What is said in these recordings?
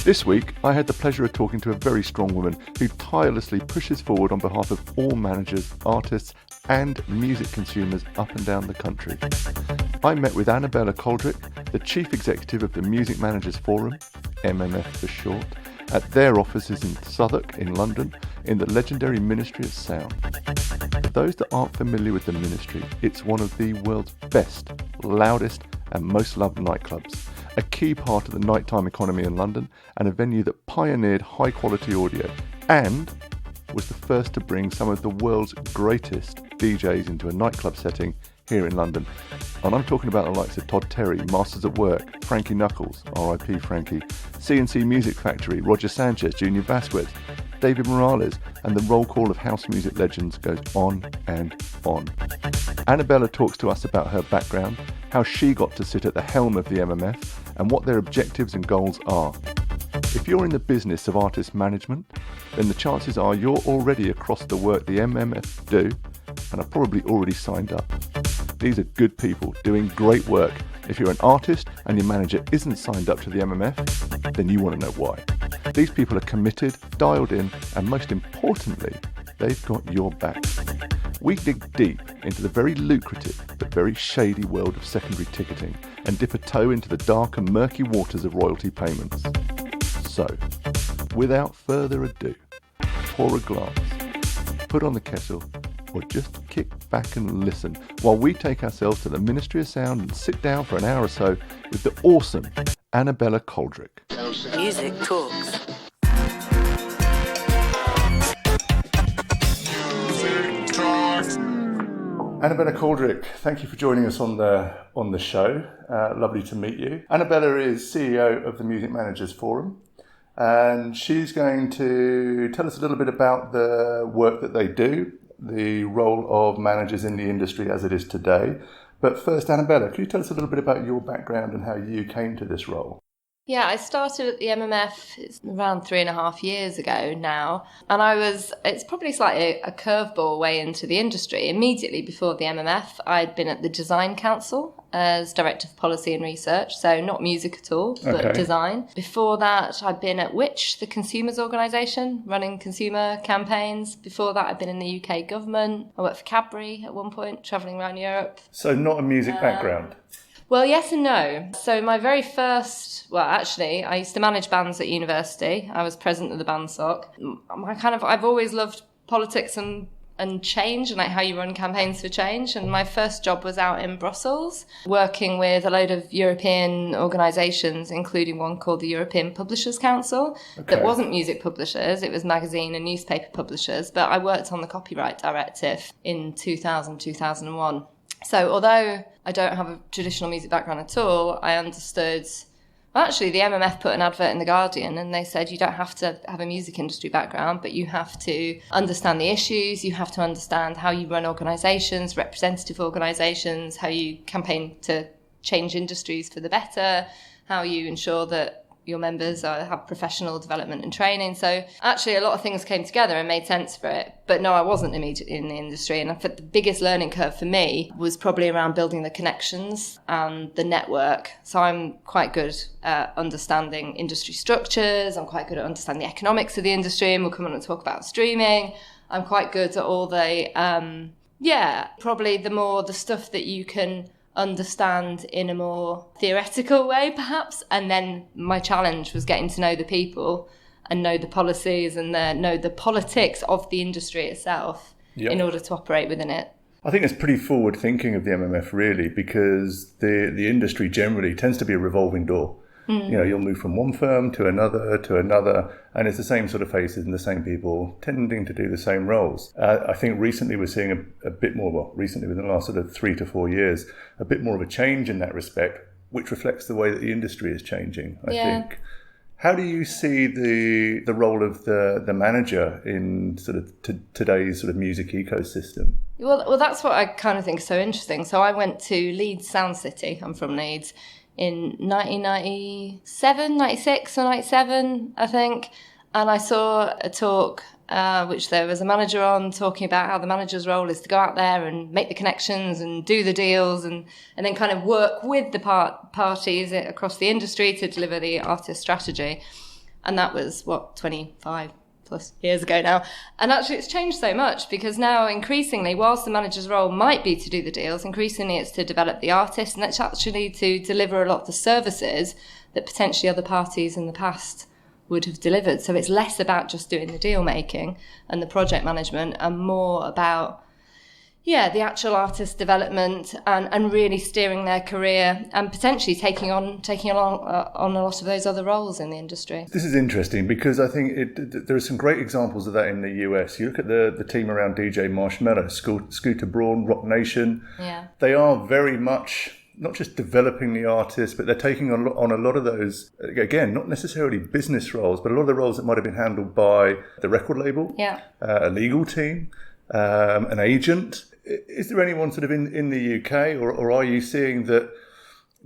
This week, I had the pleasure of talking to a very strong woman who tirelessly pushes forward on behalf of all managers, artists and music consumers up and down the country. I met with Annabella Coldrick, the Chief Executive of the Music Managers Forum, MMF for short, at their offices in Southwark in London in the legendary Ministry of Sound. For those that aren't familiar with the Ministry, it's one of the world's best, loudest and most loved nightclubs, a key part of the nighttime economy in London and a venue that pioneered high quality audio and was the first to bring some of the world's greatest DJs into a nightclub setting here in London. And I'm talking about the likes of Todd Terry, Masters at Work, Frankie Knuckles, R.I.P. Frankie, CNC Music Factory, Roger Sanchez, Junior Vasquez, David Morales, and the roll call of house music legends goes on and on. Annabella talks to us about her background, how she got to sit at the helm of the MMF, and what their objectives and goals are. If you're in the business of artist management, then the chances are you're already across the work the MMF do and are probably already signed up. These are good people doing great work. If you're an artist and your manager isn't signed up to the MMF, then you want to know why. These people are committed, dialed in, and most importantly, they've got your back. We dig deep into the very lucrative but very shady world of secondary ticketing and dip a toe into the dark and murky waters of royalty payments. So, without further ado, pour a glass, put on the kettle, or just kick back and listen while we take ourselves to the Ministry of Sound and sit down for an hour or so with the awesome Annabella Coldrick. Music Talks. Annabella Coldrick, thank you for joining us on the show. Lovely to meet you. Annabella is CEO of the Music Managers Forum, and she's going to tell us a little bit about the work that they do, the role of managers in the industry as it is today. But first, Annabella, can you tell us a little bit about your background and how you came to this role? Yeah, I started at the MMF it's around 3.5 years ago now, and it's probably slightly a curveball way into the industry. Immediately before the MMF, I'd been at the Design Council as Director of Policy and Research, so not music at all, but design. Before that, I'd been at Which, the consumers organisation, running consumer campaigns. Before that, I'd been in the UK government. I worked for Cadbury at one point, travelling around Europe. So not a music background? Well, yes and no. So my very first, I used to manage bands at university. I was president of the band soc. I've always loved politics and change and like how you run campaigns for change. And my first job was out in Brussels, working with a load of European organisations, including one called the European Publishers Council, that wasn't music publishers, it was magazine and newspaper publishers. But I worked on the copyright directive in 2000, 2001. So although I don't have a traditional music background at all, I understood. Well, actually, the MMF put an advert in The Guardian and they said you don't have to have a music industry background, but you have to understand the issues, you have to understand how you run organisations, representative organisations, how you campaign to change industries for the better, how you ensure that your members have professional development and training. So actually a lot of things came together and made sense for it. But no, I wasn't immediately in the industry. And I think the biggest learning curve for me was probably around building the connections and the network. So I'm quite good at understanding industry structures. I'm quite good at understanding the economics of the industry. And we'll come on and talk about streaming. I'm quite good at all the, probably the stuff that you can understand in a more theoretical way, perhaps. And then my challenge was getting to know the people and know the policies and know the politics of the industry itself in order to operate within it. I think it's pretty forward thinking of the MMF, really, because the industry generally tends to be a revolving door. You know, you'll move from one firm to another, and it's the same sort of faces and the same people tending to do the same roles. I think recently we're seeing a bit more, recently within the last sort of 3 to 4 years, a bit more of a change in that respect, which reflects the way that the industry is changing, I think. How do you see the role of the manager in sort of today's sort of music ecosystem? Well, that's what I kind of think is so interesting. So I went to Leeds Sound City. I'm from Leeds. In 1997, 96 or 97, I think. And I saw a talk which there was a manager on talking about how the manager's role is to go out there and make the connections and do the deals and then kind of work with the parties across the industry to deliver the artist strategy. And that was, 25 plus years ago now. And actually it's changed so much, because now increasingly, whilst the manager's role might be to do the deals, increasingly it's to develop the artist, and it's actually to deliver a lot of the services that potentially other parties in the past would have delivered. So it's less about just doing the deal making and the project management, and more about the actual artist development and really steering their career, and potentially taking on a lot of those other roles in the industry. This is interesting, because I think there are some great examples of that in the US. You look at the team around DJ Marshmello, Scooter Braun, Rock Nation. Yeah. They are very much not just developing the artist, but they're taking on a lot of those, again, not necessarily business roles, but a lot of the roles that might have been handled by the record label, a legal team, an agent. Is there anyone sort of in the UK, or are you seeing that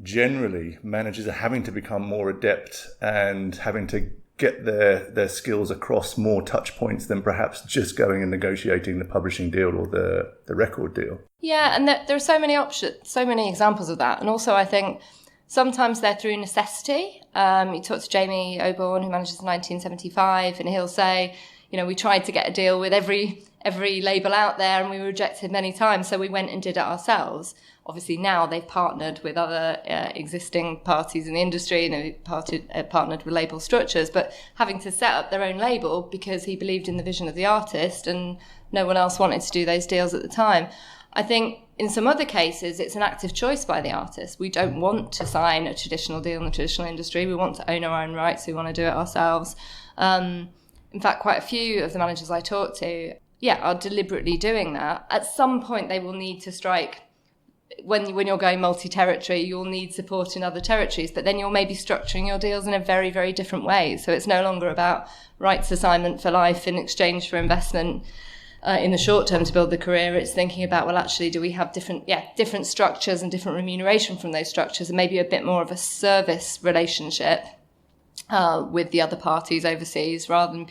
generally managers are having to become more adept and having to get their skills across more touch points than perhaps just going and negotiating the publishing deal or the record deal? Yeah, and there are so many options, so many examples of that. And also I think sometimes they're through necessity. You talk to Jamie Oborn, who manages 1975, and he'll say, we tried to get a deal with every label out there and we were rejected many times, so we went and did it ourselves. Obviously now they've partnered with other existing parties in the industry, and they've partnered with label structures, but having to set up their own label because he believed in the vision of the artist and no one else wanted to do those deals at the time. I think in some other cases it's an active choice by the artist. We don't want to sign a traditional deal in the traditional industry. We want to own our own rights. We want to do it ourselves. In fact, quite a few of the managers I talk to, are deliberately doing that. At some point, they will need to strike. When you're going multi-territory, you'll need support in other territories, but then you're maybe structuring your deals in a very, very different way. So it's no longer about rights assignment for life in exchange for investment in the short term to build the career. It's thinking about, well, actually, do we have different structures and different remuneration from those structures, and maybe a bit more of a service relationship with the other parties overseas, rather than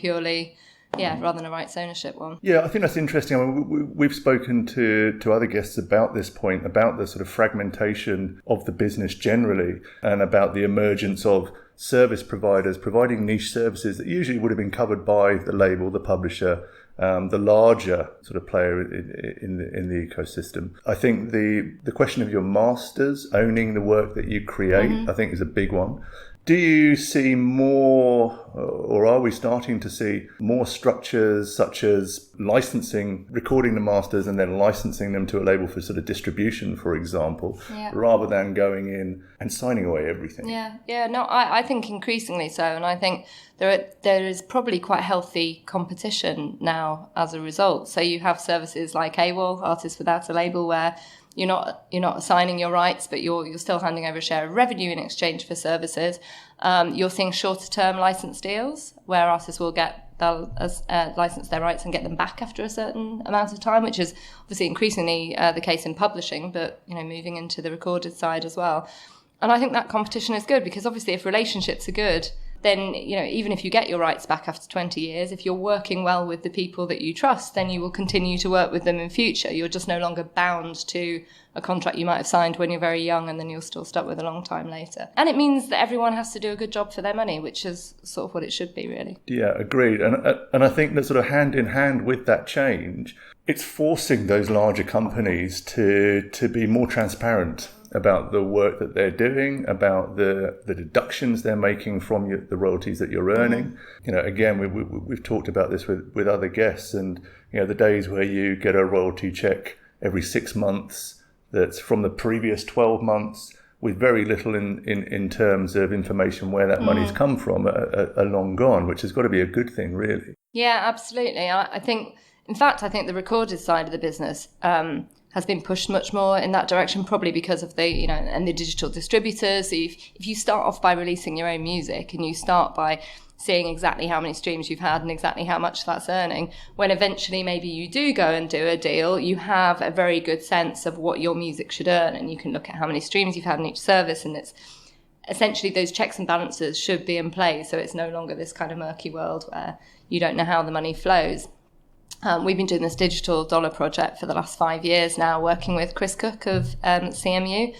a rights ownership one. Yeah, I think that's interesting. I mean, we've spoken to other guests about this point, about the sort of fragmentation of the business generally, and about the emergence of service providers providing niche services that usually would have been covered by the label, the publisher, the larger sort of player in the ecosystem. I think the question of your masters owning the work that you create, I think, is a big one. Do you see more, or are we starting to see more structures such as licensing, recording the masters and then licensing them to a label for sort of distribution, for example, rather than going in and signing away everything? I think increasingly so. And I think there is probably quite healthy competition now as a result. So you have services like AWOL, Artists Without a Label, where you're not assigning your rights, but you're still handing over a share of revenue in exchange for services. You're seeing shorter term license deals where artists will license their rights and get them back after a certain amount of time, which is obviously increasingly the case in publishing, but moving into the recorded side as well. And I think that competition is good, because obviously if relationships are good, then, even if you get your rights back after 20 years, if you're working well with the people that you trust, then you will continue to work with them in future. You're just no longer bound to a contract you might have signed when you're very young, and then you're still stuck with a long time later. And it means that everyone has to do a good job for their money, which is sort of what it should be, really. Yeah, agreed. And I think that sort of hand in hand with that change, it's forcing those larger companies to be more transparent about the work that they're doing, about the deductions they're making from the royalties that you're earning. Again, we've talked about this with other guests, and the days where you get a royalty check every 6 months that's from the previous 12 months with very little in terms of information where that money's come from are long gone, which has got to be a good thing, really. Yeah, absolutely. I think the recorded side of the business has been pushed much more in that direction, probably because of the digital distributors. So if you start off by releasing your own music, and you start by seeing exactly how many streams you've had and exactly how much that's earning, when eventually maybe you do go and do a deal, you have a very good sense of what your music should earn, and you can look at how many streams you've had in each service, and it's essentially those checks and balances should be in place, so it's no longer this kind of murky world where you don't know how the money flows. We've been doing this digital dollar project for the last 5 years now, working with Chris Cook of CMU,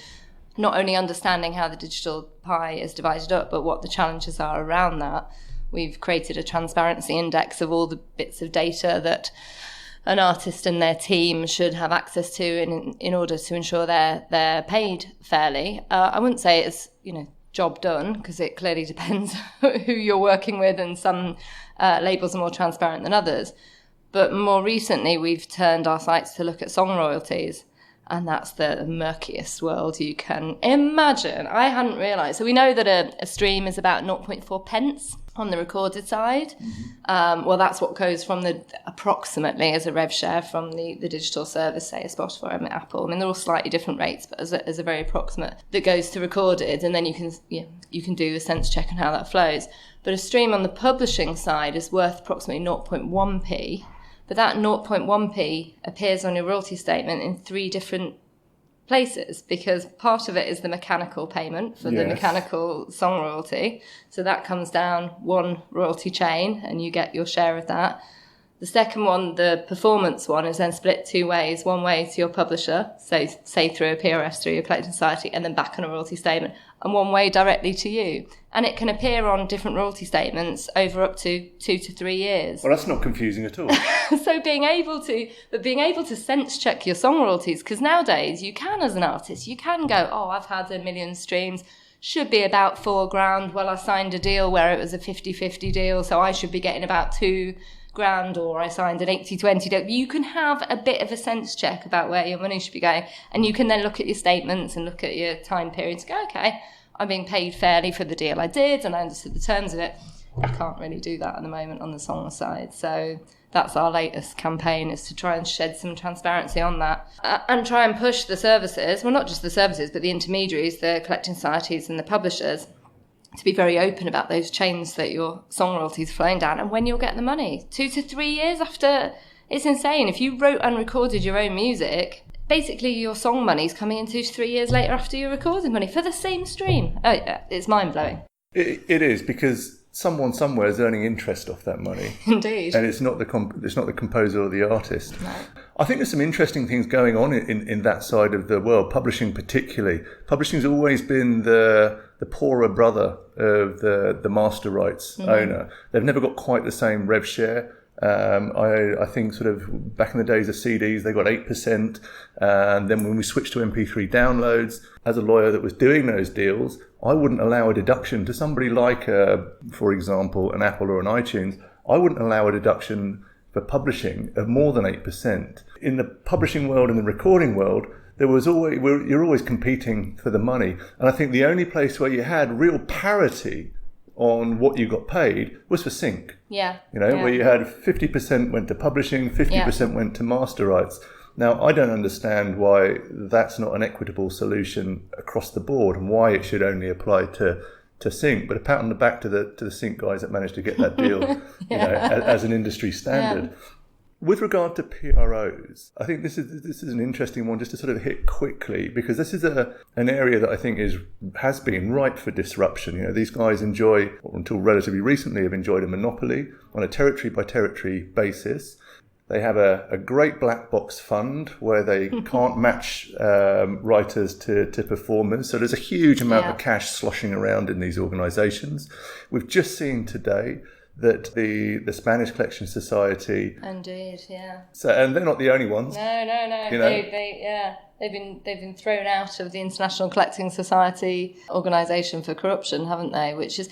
not only understanding how the digital pie is divided up, but what the challenges are around that. We've created a transparency index of all the bits of data that an artist and their team should have access to in order to ensure they're paid fairly. I wouldn't say it's, job done, because it clearly depends who you're working with, and some labels are more transparent than others. But more recently, we've turned our sights to look at song royalties, and that's the murkiest world you can imagine. I hadn't realised. So we know that a stream is about 0.4 pence on the recorded side. Well, that's what goes from approximately as a rev share from the digital service, say a Spotify and Apple. I mean, they're all slightly different rates, but as a very approximate, that goes to recorded, and then you can do a sense check on how that flows. But a stream on the publishing side is worth approximately 0.1p. But that 0.1p appears on your royalty statement in 3 different places, because part of it is the mechanical payment for the mechanical song royalty. So that comes down one royalty chain and you get your share of that. The second one, the performance one, is then split 2 ways. One way to your publisher, so say through a PRS, through your collecting society, and then back on a royalty statement, and one way directly to you. And it can appear on different royalty statements over up to 2 to 3 years. Well, that's not confusing at all. So being able to sense check your song royalties, because nowadays you can, as an artist, you can go, I've had 1 million streams, should be about £4,000. Well, I signed a deal where it was a 50-50 deal, so I should be getting about £2,000, or I signed an 80-20 deal. You can have a bit of a sense check about where your money should be going, and you can then look at your statements and look at your time periods and go, okay, I'm being paid fairly for the deal I did, and I understood the terms of it. You can't really do that at the moment on the song side. So that's our latest campaign, is to try and shed some transparency on that, and try and push the services, well, not just the services, but the intermediaries, the collecting societies and the publishers, to be very open about those chains that your song royalties flowing down and when you'll get the money. 2 to 3 years after. It's insane. If you wrote and recorded your own music, basically your song money's coming in 2 to 3 years later after your recording money for the same stream. It's mind-blowing. It is, because someone somewhere is earning interest off that money. Indeed. And it's not the composer or the artist. No. I think there's some interesting things going on in that side of the world, publishing particularly. Publishing's always been the poorer brother of the master rights owner. They've never got quite the same rev share. I think sort of back in the days of CDs, they got 8%. And then when we switched to MP3 downloads, as a lawyer that was doing those deals, I wouldn't allow a deduction to somebody like, for example, an Apple or an iTunes. I wouldn't allow a deduction for publishing of more than 8%. In the publishing world and the recording world, you're always competing for the money. And I think the only place where you had real parity on what you got paid was for sync. Where you had 50% went to publishing, 50% went to master rights. Now, I don't understand why that's not an equitable solution across the board, and why it should only apply to sync. But a pat on the back to the sync guys that managed to get that deal as an industry standard. Yeah. With regard to PROs, I think this is an interesting one just to sort of hit quickly, because this is an area that I think has been ripe for disruption. These guys enjoy, or until relatively recently, have enjoyed a monopoly on a territory by territory basis. They have a great black box fund where they can't match writers to performers. So there's a huge amount of cash sloshing around in these organisations. We've just seen today that the Spanish Collection Society. Indeed, yeah. So, and they're not the only ones. No. They've been thrown out of the International Collecting Society organisation for corruption, haven't they? Which is.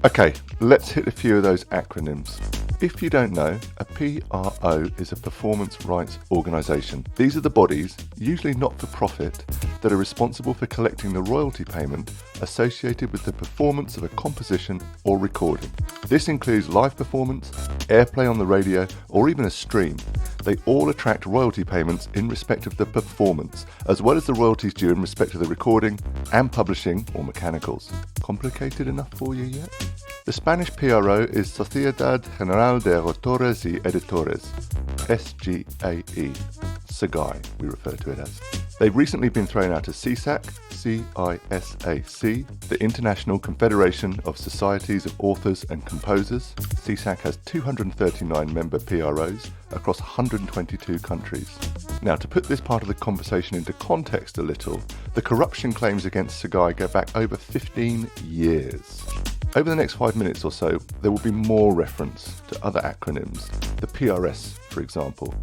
Okay, let's hit a few of those acronyms. If you don't know, a PRO is a performance rights organisation. These are the bodies, usually not for profit, that are responsible for collecting the royalty payment associated with the performance of a composition or recording. This includes live performance, airplay on the radio, or even a stream. They all attract royalty payments in respect of the performance, as well as the royalties due in respect of the recording and publishing or mechanicals. Complicated enough for you yet? The Spanish PRO is Sociedad General de Autores y Editores, SGAE, SGAE we refer to it as. They've recently been thrown out of CISAC, CISAC, the International Confederation of Societies of Authors and Composers. CISAC has 239 member PROs across 122 countries. Now, to put this part of the conversation into context a little, the corruption claims against SGAE go back over 15 years. Over the next 5 minutes or so, there will be more reference to other acronyms. The PRS, for example.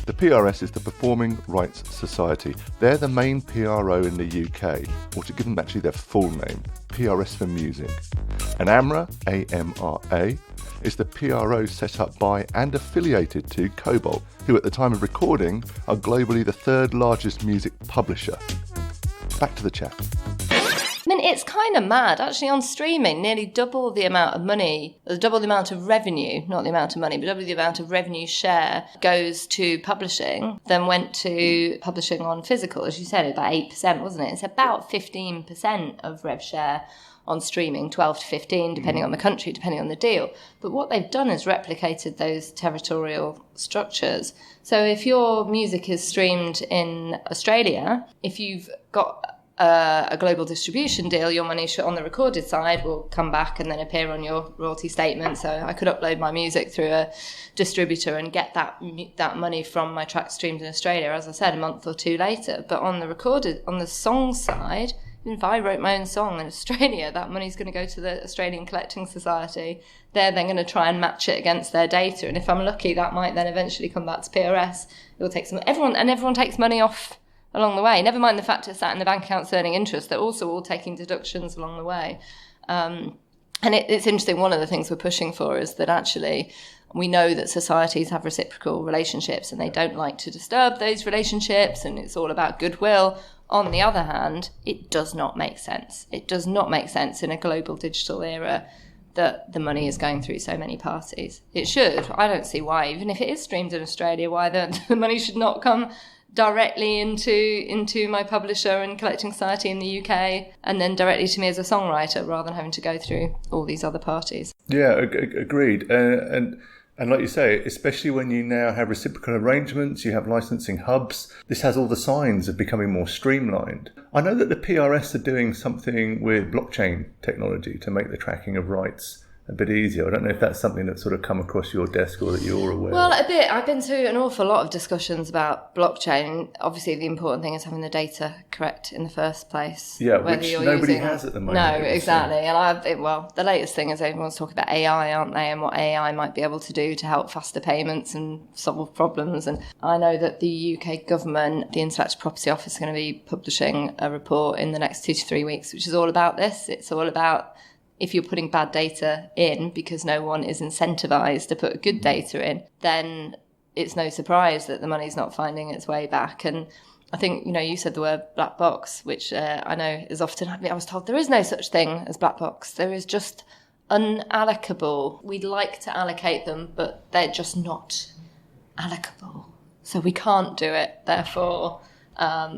The PRS is the Performing Rights Society. They're the main PRO in the UK, or to give them actually their full name, PRS for Music. And AMRA, A-M-R-A, is the PRO set up by and affiliated to Cobalt, who at the time of recording are globally the third largest music publisher. Back to the chat. I mean, it's kind of mad. Actually, on streaming, nearly double the amount of money, double the amount of revenue, not the amount of money, but double the amount of revenue share goes to publishing than went to publishing on physical. As you said, about 8%, wasn't it? It's about 15% of rev share on streaming, 12 to 15, depending on the country, depending on the deal. But what they've done is replicated those territorial structures. So if your music is streamed in Australia, if you've got a global distribution deal, your money on the recorded side will come back and then appear on your royalty statement. So I could upload my music through a distributor and get that money from my track streamed in Australia, as I said, a month or two later. But on the song side, even if I wrote my own song in Australia, that money's going to go to the Australian Collecting Society. They're then going to try and match it against their data. And if I'm lucky, that might then eventually come back to PRS. It will take everyone takes money off along the way. Never mind the fact it's sat in the bank accounts earning interest. They're also all taking deductions along the way. And it's interesting, one of the things we're pushing for is that actually we know that societies have reciprocal relationships and they don't like to disturb those relationships, and it's all about goodwill. On the other hand, it does not make sense. It does not make sense in a global digital era that the money is going through so many parties. It should. I don't see why, even if it is streamed in Australia, why the money should not come directly into my publisher and collecting society in the UK and then directly to me as a songwriter rather than having to go through all these other parties. Yeah, agreed. And like you say, especially when you now have reciprocal arrangements, you have licensing hubs, this has all the signs of becoming more streamlined. I know that the PRS are doing something with blockchain technology to make the tracking of rights a bit easier. I don't know if that's something that's sort of come across your desk or that you're aware of. Well, a bit. I've been to an awful lot of discussions about blockchain. Obviously, the important thing is having the data correct in the first place. Yeah, which nobody has at the moment. No, exactly. And the latest thing is everyone's talking about AI, aren't they, and what AI might be able to do to help faster payments and solve problems. And I know that the UK government, the Intellectual Property Office, is going to be publishing a report in the next 2 to 3 weeks, which is all about this. It's all about if you're putting bad data in because no one is incentivized to put good data in, then it's no surprise that the money's not finding its way back. And I think, you said the word black box, which I know is often, I was told there is no such thing as black box. There is just unallocable. We'd like to allocate them, but they're just not allocable. So we can't do it. Therefore,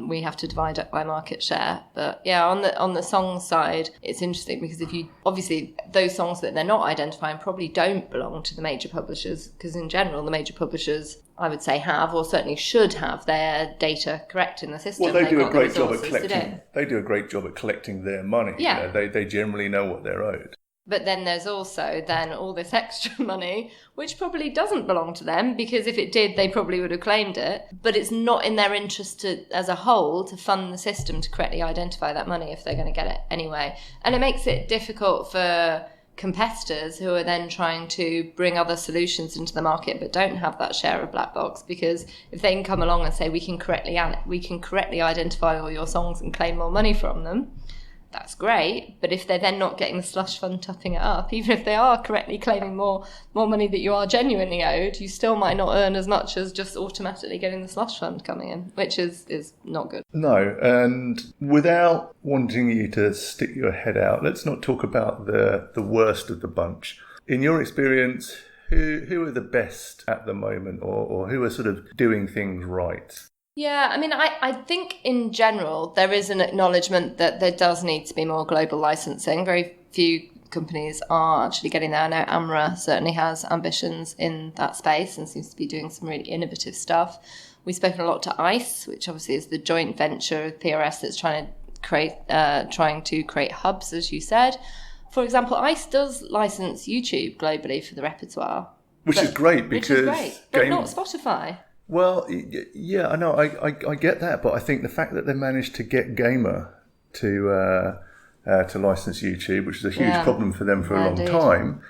we have to divide it by market share. But yeah, on the song side, it's interesting because obviously those songs that they're not identifying probably don't belong to the major publishers, because in general the major publishers, I would say, have or certainly should have their data correct in the system. Well, they do a great job at collecting. They do a great job at collecting their money. Yeah, they generally know what they're owed. But then there's also then all this extra money, which probably doesn't belong to them, because if it did, they probably would have claimed it. But it's not in their interest as a whole to fund the system to correctly identify that money if they're going to get it anyway. And it makes it difficult for competitors who are then trying to bring other solutions into the market but don't have that share of black box, because if they can come along and say we can correctly identify all your songs and claim more money from them, that's great. But if they're then not getting the slush fund topping it up, even if they are correctly claiming more money that you are genuinely owed, you still might not earn as much as just automatically getting the slush fund coming in, which is not good. No, and without wanting you to stick your head out, let's not talk about the worst of the bunch. In your experience, who are the best at the moment, or who are sort of doing things right? Yeah, I mean, I think in general there is an acknowledgement that there does need to be more global licensing. Very few companies are actually getting there. I know AMRA certainly has ambitions in that space and seems to be doing some really innovative stuff. We've spoken a lot to ICE, which obviously is the joint venture of PRS that's trying to create hubs, as you said. For example, ICE does license YouTube globally for the repertoire. But not Spotify. Well, yeah, I know, I get that, but I think the fact that they managed to get Gamer to to license YouTube, which is a huge problem for them for a long indeed. time,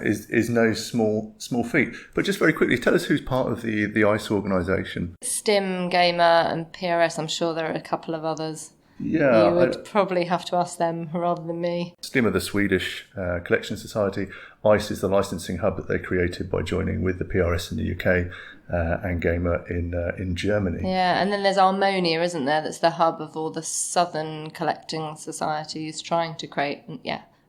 is no small feat. But just very quickly, tell us who's part of the ICE organisation. Stim, Gamer and PRS. I'm sure there are a couple of others. Yeah, you would probably have to ask them rather than me. Stim are the Swedish Collection Society. ICE is the licensing hub that they created by joining with the PRS in the UK and Gamer in Germany. Yeah, and then there's Armonia, isn't there? That's the hub of all the southern collecting societies trying to create,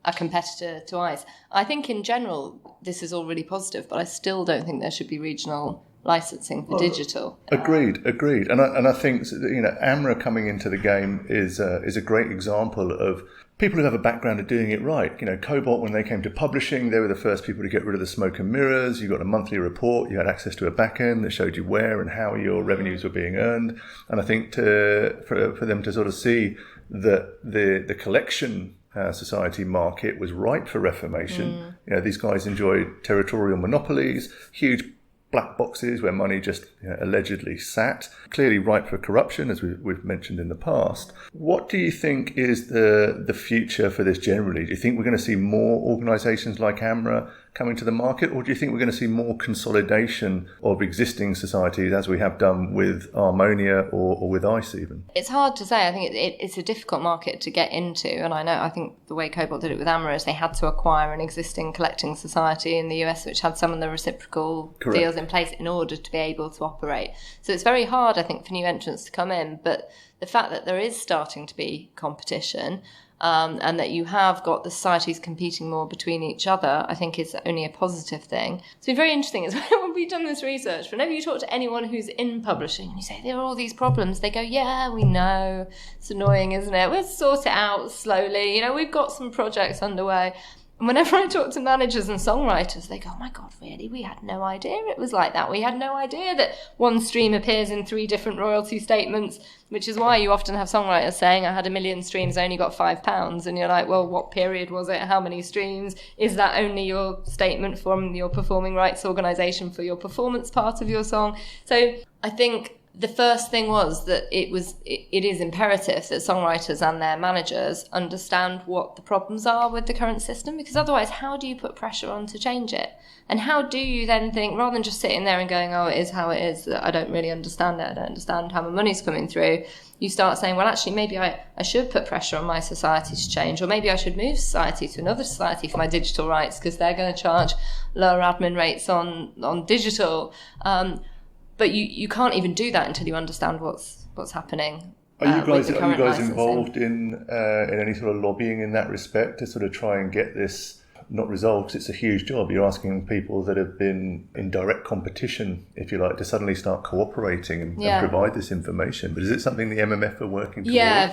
a competitor to ICE. I think in general this is all really positive, but I still don't think there should be regional licensing for digital. Agreed. And I think AMRA coming into the game is a great example of people who have a background of doing it right. Cobalt, when they came to publishing, they were the first people to get rid of the smoke and mirrors. You got a monthly report. You had access to a back end that showed you where and how your revenues were being earned. And I think for them to sort of see that the collection society market was ripe for reformation. These guys enjoyed territorial monopolies, huge black boxes where money just allegedly sat, clearly ripe for corruption, as we've mentioned in the past. What do you think is the future for this generally? Do you think we're going to see more organisations like AMRA coming to the market, or do you think we're going to see more consolidation of existing societies as we have done with Armonia or with ICE even? It's hard to say. I think it's a difficult market to get into, and I think the way Cobalt did it with AMRA is they had to acquire an existing collecting society in the US which had some of the reciprocal deals in place in order to be able to operate. So it's very hard, I think, for new entrants to come in, but the fact that there is starting to be competition and that you have got the societies competing more between each other, I think is only a positive thing. So very interesting is when we've done this research, whenever you talk to anyone who's in publishing and you say there are all these problems, they go, yeah, we know, it's annoying, isn't it? We'll sort it out slowly, we've got some projects underway. And whenever I talk to managers and songwriters, they go, oh my God, really? We had no idea it was like that. We had no idea that one stream appears in 3 different royalty statements, which is why you often have songwriters saying, I had 1 million streams, I only got £5. And you're like, well, what period was it? How many streams? Is that only your statement from your performing rights organisation for your performance part of your song? So I think the first thing was that it is imperative that songwriters and their managers understand what the problems are with the current system, because otherwise how do you put pressure on to change it? And how do you then think, rather than just sitting there and going, oh, it is how it is, I don't really understand it, I don't understand how my money's coming through, you start saying, well, actually, maybe I should put pressure on my society to change, or maybe I should move society to another society for my digital rights because they're going to charge lower admin rates on digital. But you can't even do that until you understand what's happening. Are you guys involved in any sort of lobbying in that respect to sort of try and get this not resolved? Because it's a huge job. You're asking people that have been in direct competition, if you like, to suddenly start cooperating and provide this information. But is it something the MMF are working towards? Yeah,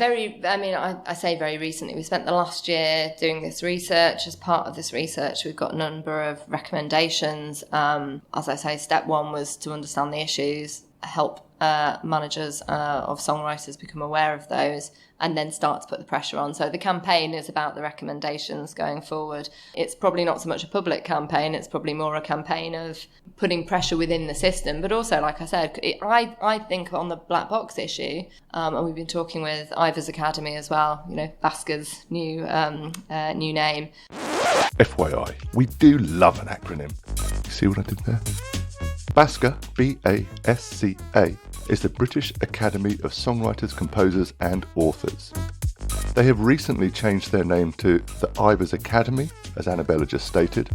I say very recently. We spent the last year doing this research. As part of this research, we've got a number of recommendations. As I say, step 1 was to understand the issues, help managers of songwriters become aware of those, and then start to put the pressure on. So the campaign is about the recommendations going forward. It's probably not so much a public campaign, it's probably more a campaign of putting pressure within the system. But also, like I said, I think on the black box issue, and we've been talking with Ivers Academy as well, Basker's new name. FYI, we do love an acronym. You see what I did there? BASCA, B-A-S-C-A, is the British Academy of Songwriters, Composers and Authors. They have recently changed their name to the Ivers Academy, as Annabella just stated.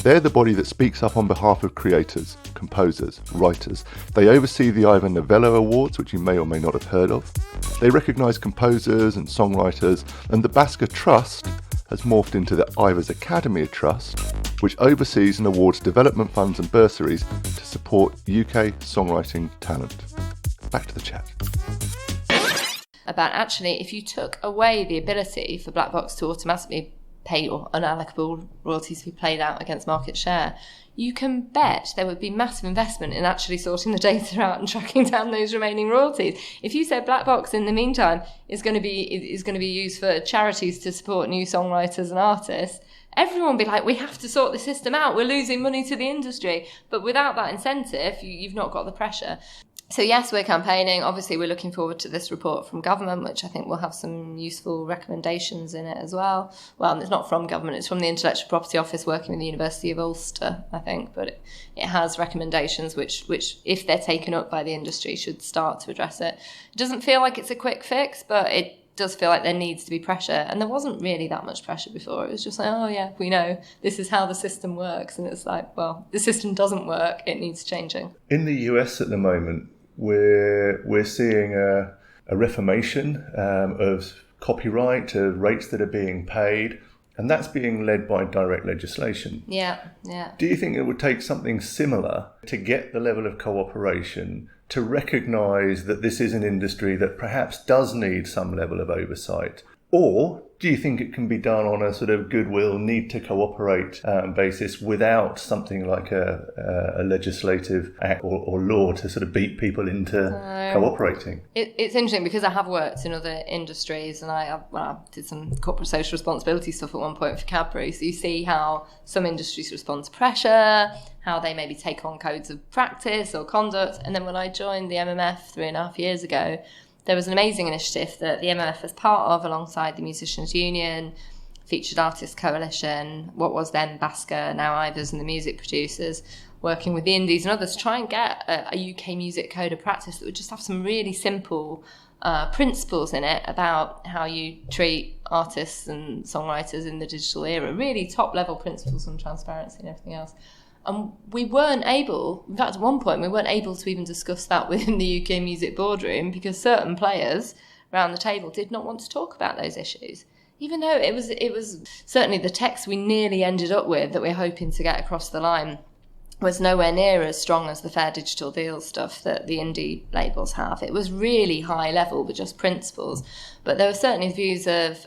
They're the body that speaks up on behalf of creators, composers, writers. They oversee the Ivor Novello Awards, which you may or may not have heard of. They recognise composers and songwriters, and the BASCA Trust has morphed into the Ivers Academy Trust, which oversees and awards development funds and bursaries to support UK songwriting talent. Back to the chat. About actually, if you took away the ability for Black Box to automatically pay your unallocable royalties to be played out against market share, you can bet there would be massive investment in actually sorting the data out and tracking down those remaining royalties. If you said Black Box in the meantime is going to be used for charities to support new songwriters and artists, everyone will be like, we have to sort the system out, we're losing money to the industry. But without that incentive, you've not got the pressure. So yes, we're campaigning. Obviously, we're looking forward to this report from government, which I think will have some useful recommendations in it as well. Well, it's not from government, it's from the Intellectual Property Office working with the University of Ulster, I think. But it has recommendations which, if they're taken up by the industry, should start to address it. It doesn't feel like it's a quick fix, but it does feel like there needs to be pressure. And there wasn't really that much pressure before. It was just like, oh yeah, we know this is how the system works. And it's like, well, the system doesn't work. It needs changing. In the US at the moment, we're seeing a reformation of copyright, rates that are being paid, and that's being led by direct legislation. Yeah. Do you think it would take something similar to get the level of cooperation to recognise that this is an industry that perhaps does need some level of oversight? Or do you think it can be done on a sort of goodwill, need to cooperate basis without something like a legislative act or law to sort of beat people into cooperating? It's interesting because I have worked in other industries, and I did some corporate social responsibility stuff at one point for Cadbury. So you see how some industries respond to pressure, how they maybe take on codes of practice or conduct. And then when I joined the MMF 3.5 years ago, there was an amazing initiative that the MMF was part of alongside the Musicians Union, Featured Artists Coalition, what was then BASCA, now IVAs, and the music producers, working with the indies and others to try and get a UK music code of practice that would just have some really simple principles in it about how you treat artists and songwriters in the digital era, really top-level principles on transparency and everything else. And we weren't able, in fact, at one point, we weren't able to even discuss that within the UK music boardroom because certain players around the table did not want to talk about those issues. Even though it was certainly the text we nearly ended up with that we're hoping to get across the line was nowhere near as strong as the Fair Digital Deal stuff that the indie labels have. It was really high level, but just principles. But there were certainly views of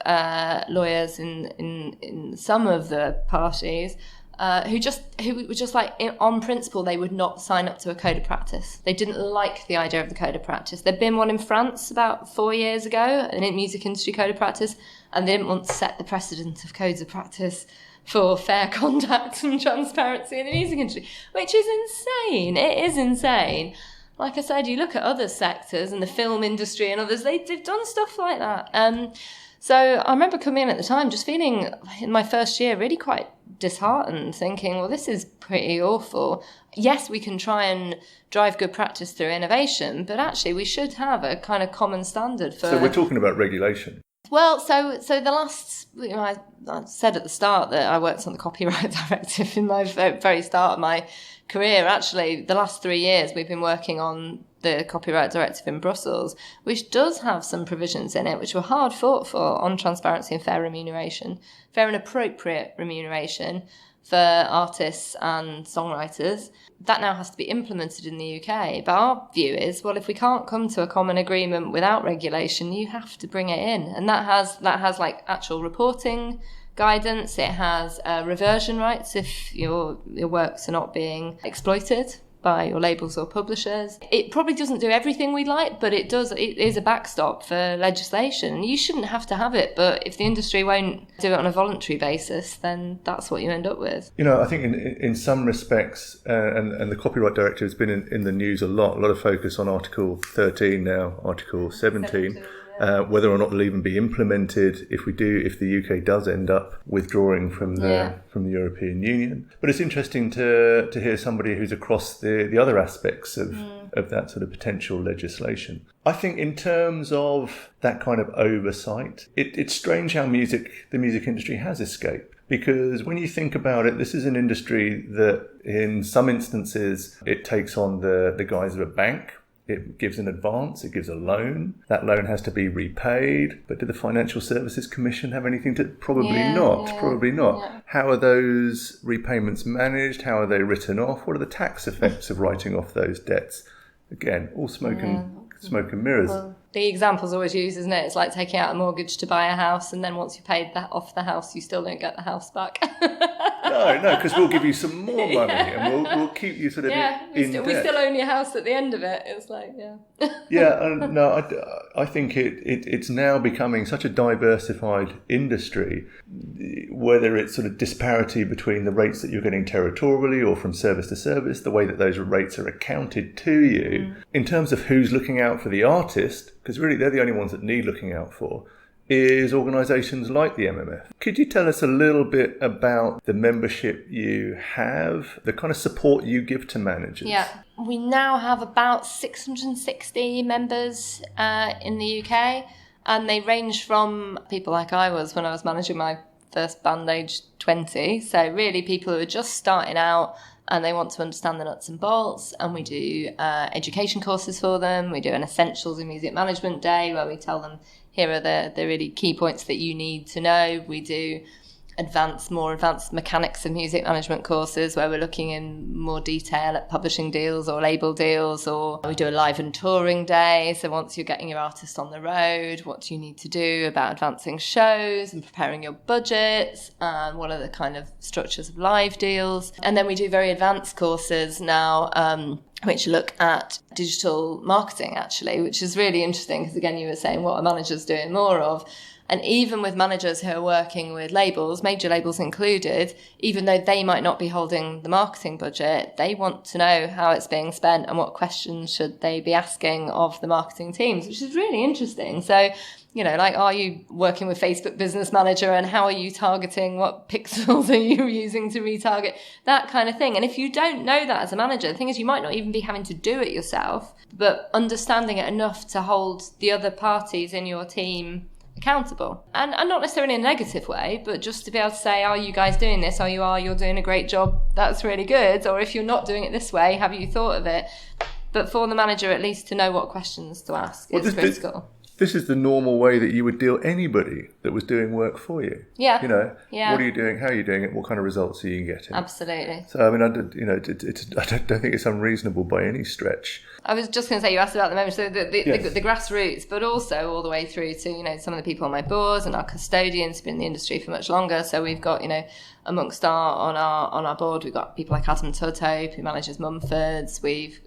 lawyers in some of the parties who were just like, on principle, they would not sign up to a code of practice. They didn't like the idea of the code of practice. There'd been one in France about 4 years ago, an music industry code of practice, and they didn't want to set the precedent of codes of practice for fair conduct and transparency in the music industry, which is insane. It is insane. Like I said, you look at other sectors and the film industry and others, they've done stuff like that. So I remember coming in at the time just feeling, in my first year, really quite disheartened, thinking, well, this is pretty awful. Yes, we can try and drive good practice through innovation, but actually we should have a kind of common standard for... So we're talking about regulation. Well, so the last, I said at the start that I worked on the Copyright Directive in my very start of my career. Actually, the last 3 years we've been working on the Copyright Directive in Brussels, which does have some provisions in it which were hard fought for on transparency and fair remuneration, fair and appropriate remuneration for artists and songwriters. That now has to be implemented in the UK. But our view is, well, if we can't come to a common agreement without regulation, you have to bring it in. And that has like actual reporting guidance. It has reversion rights if your works are not being exploited by your labels or publishers. It probably doesn't do everything we'd like, but it is a backstop for legislation. You shouldn't have to have it, but if the industry won't do it on a voluntary basis, then that's what you end up with. You know, I think in some respects, and the Copyright Directive has been in the news a lot of focus on Article 13 now, Article 17. Whether or not it'll even be implemented if the UK does end up withdrawing from the European Union. But it's interesting to hear somebody who's across the other aspects of that sort of potential legislation. I think in terms of that kind of oversight, it's strange how the music industry has escaped. Because when you think about it, this is an industry that in some instances it takes on the guise of a bank. It gives an advance, it gives a loan. That loan has to be repaid. But did the Financial Services Commission have anything to... Probably not. Yeah. How are those repayments managed? How are they written off? What are the tax effects of writing off those debts? Again, all smoke and mirrors. Well, the example's always used, isn't it? It's like taking out a mortgage to buy a house, and then once you paid that off the house, you still don't get the house back. No, because we'll give you some more money and we'll keep you sort of in debt. We still own your house at the end of it. It's like, I think it's now becoming such a diversified industry, whether it's sort of disparity between the rates that you're getting territorially or from service to service, the way that those rates are accounted to you, in terms of who's looking out for the artist, because really they're the only ones that need looking out for, is organisations like the MMF. Could you tell us a little bit about the membership you have, the kind of support you give to managers? Yeah, we now have about 660 members in the UK, and they range from people like I was when I was managing my first band aged 20, so really people who are just starting out and they want to understand the nuts and bolts, and we do education courses for them. We do an Essentials in Music Management Day where we tell them here are the really key points that you need to know. We do more advanced mechanics of music management courses where we're looking in more detail at publishing deals or label deals, or we do a live and touring day. So once you're getting your artist on the road, what do you need to do about advancing shows and preparing your budgets, and what are the kind of structures of live deals. And then we do very advanced courses now, which look at digital marketing, actually, which is really interesting because, again, you were saying what are managers doing more of? And even with managers who are working with labels, major labels included, even though they might not be holding the marketing budget, they want to know how it's being spent and what questions should they be asking of the marketing teams, which is really interesting. So, you know, like, are you working with Facebook Business Manager and how are you targeting? What pixels are you using to retarget? That kind of thing. And if you don't know that as a manager, the thing is you might not even be having to do it yourself, but understanding it enough to hold the other parties in your team accountable, and not necessarily in a negative way, but just to be able to say, are you guys doing this? You're doing a great job, that's really good. Or if you're not doing it this way, have you thought of it? But for the manager at least to know what questions to ask is critical. This is the normal way that you would deal anybody that was doing work for you. Yeah. You know, what are you doing? How are you doing it? What kind of results are you getting? Absolutely. So, I mean, I don't think it's unreasonable by any stretch. I was just going to say, you asked about the members, so the grassroots, but also all the way through to, you know, some of the people on my boards and our custodians who've been in the industry for much longer. So we've got, you know, amongst on our board, we've got people like Adam Tudhope, who manages Mumfords. We've